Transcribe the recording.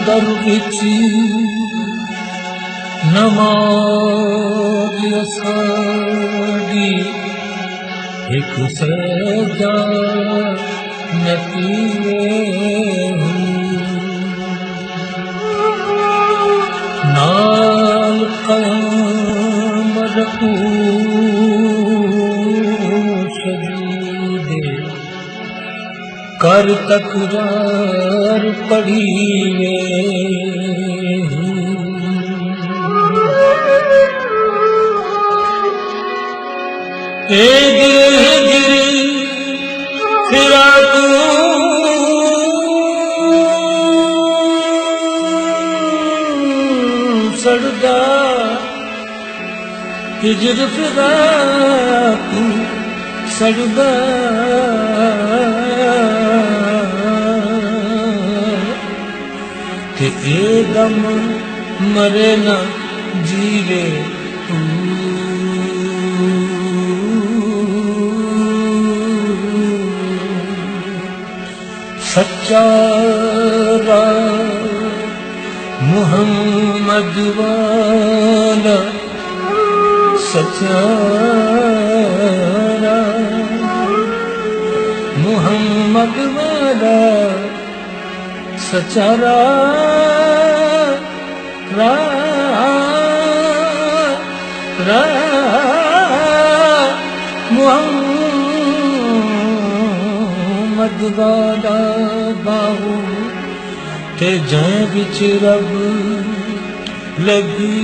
समंदर विच नमाज असादी एक सजा नतीवे नाल कयाम रखू सजूदे कर तकरार पढ़ीवे ए गिरे फिरा तू सड़दा हिजर फिरा तू सड़दा के ए दम मरे ना जीवे तू सच्चा मुहम्मद वाला सच्चा मुहम्मद वाला सच्चा मुहम्मद वाला बाहू ते जै बिच रब लगी